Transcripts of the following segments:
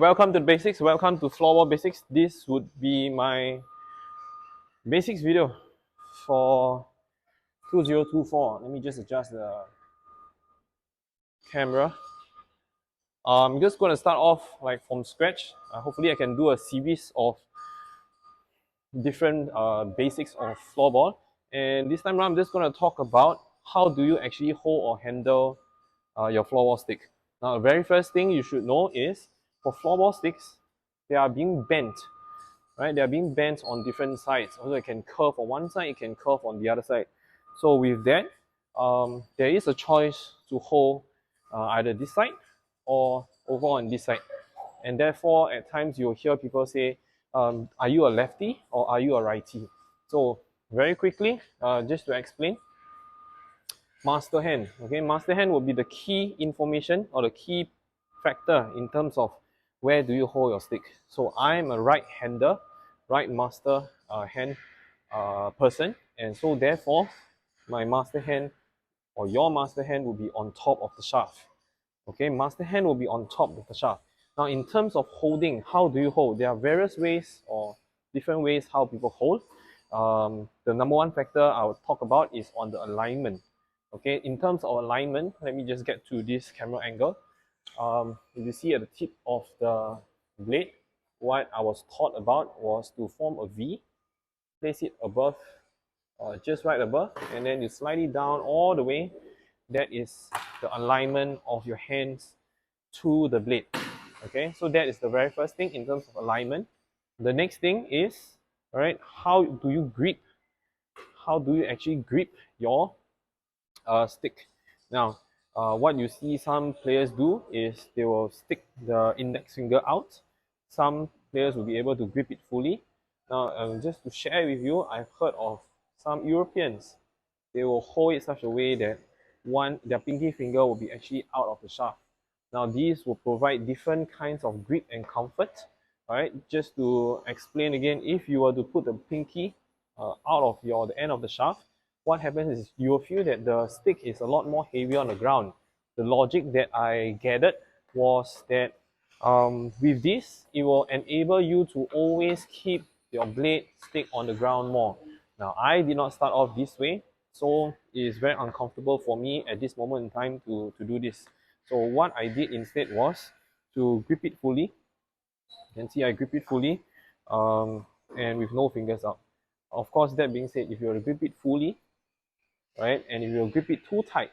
Welcome to the basics. Welcome to Floorball Basics. This would be my basics video for 2024. Let me just adjust the camera. I'm just going to start off like from scratch. Hopefully I can do a series of different basics of floorball. And this time around, I'm just going to talk about how do you actually hold or handle your floorball stick. Now, the very first thing you should know is for floorball sticks, they are being bent, right? They are being bent on different sides. Also, it can curve on one side, it can curve on the other side. So with that, there is a choice to hold either this side or over on this side. And therefore, at times you'll hear people say, are you a lefty or are you a righty? So very quickly, just to explain, master hand. Okay, master hand will be the key information or the key factor in terms of where do you hold your stick. So I'm a right-hander, right master hand person, and so therefore my master hand or your master hand will be on top of the shaft. Okay, master hand will be on top of the shaft. Now, in terms of holding, how do you hold? There are various ways or different ways how people hold. The number one factor I will talk about is on the alignment. Okay, in terms of alignment, let me just get to this camera angle. If you see at the tip of the blade, what I was taught about was to form a V, place it above, just right above, and then you slide it down all the way. That is the alignment of your hands to the blade. Okay, so that is the very first thing in terms of alignment. The next thing is, all right, how do you grip? How do you actually grip your stick? Now, what you see some players do is they will stick the index finger out. Some players will be able to grip it fully. Now, just to share with you, I've heard of some Europeans. They will hold it such a way that their pinky finger will be actually out of the shaft. Now, these will provide different kinds of grip and comfort. All right, just to explain again, if you were to put the pinky out of the end of the shaft, what happens is you will feel that the stick is a lot more heavy on the ground. The logic that I gathered was that with this, it will enable you to always keep your blade stick on the ground more. Now, I did not start off this way, so it is very uncomfortable for me at this moment in time to do this. So what I did instead was to grip it fully. You can see I grip it fully and with no fingers out. Of course, that being said, if you were to grip it fully, right, and if you grip it too tight,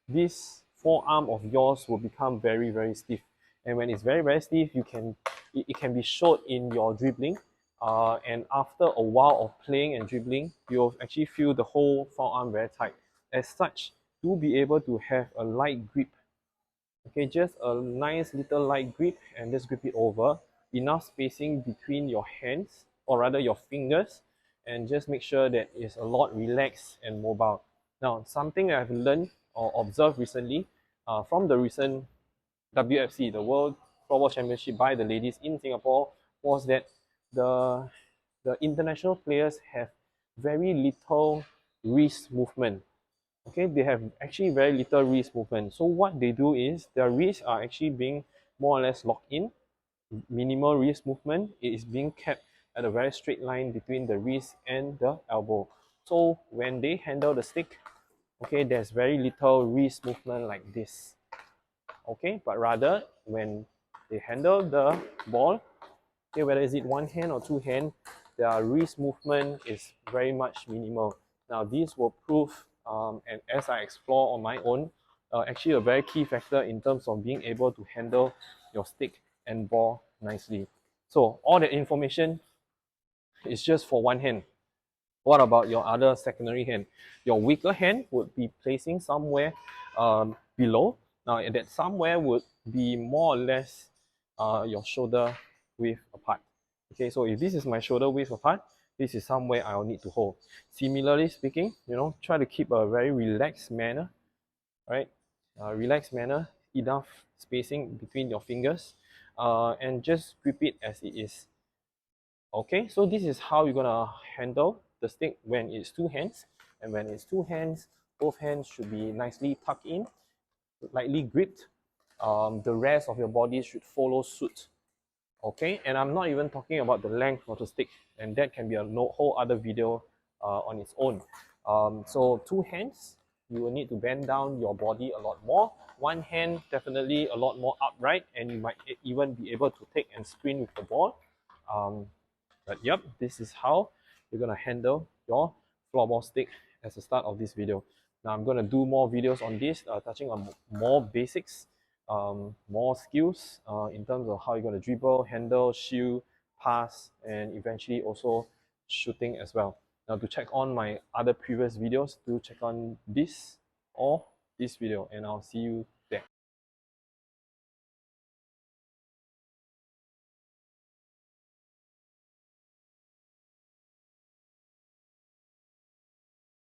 this forearm of yours will become very, very stiff. And when it's very, very stiff, it can be short in your dribbling. And after a while of playing and dribbling, you'll actually feel the whole forearm very tight. As such, do be able to have a light grip. Okay, just a nice little light grip and just grip it over. Enough spacing between your hands, or rather your fingers, and just make sure that it's a lot relaxed and mobile. Now, something that I've learned or observed recently from the recent WFC, the World Floorball Championship by the ladies in Singapore, was that the international players have very little wrist movement. Okay, they have actually very little wrist movement. So what they do is their wrists are actually being more or less locked in, minimal wrist movement. It is being kept at a very straight line between the wrist and the elbow. So when they handle the stick, okay, there's very little wrist movement like this. Okay, but rather when they handle the ball, okay, whether is it one hand or two hand, their wrist movement is very much minimal. Now this will prove, and as I explore on my own, actually a very key factor in terms of being able to handle your stick and ball nicely. So all that information is just for one hand. What about your other secondary hand? Your weaker hand would be placing somewhere below. Now that somewhere would be more or less your shoulder width apart. Okay, so if this is my shoulder width apart, this is somewhere I'll need to hold. Similarly speaking, try to keep a very relaxed manner, right? Relaxed manner, enough spacing between your fingers, and just grip it as it is. Okay, so this is how you're gonna handle the stick when it's two hands. And when it's two hands, both hands should be nicely tucked in, lightly gripped. The rest of your body should follow suit. Okay, and I'm not even talking about the length of the stick, and that can be a whole other video on its own. So two hands, you will need to bend down your body a lot more. One hand definitely a lot more upright, and you might even be able to take and sprint with the ball. But yep, this is how you're gonna handle your floorball stick as the start of this video. Now I'm gonna do more videos on this, touching on more basics, more skills in terms of how you're gonna dribble, handle, shield, pass, and eventually also shooting as well. Now to check on my other previous videos, do check on this or this video, and I'll see you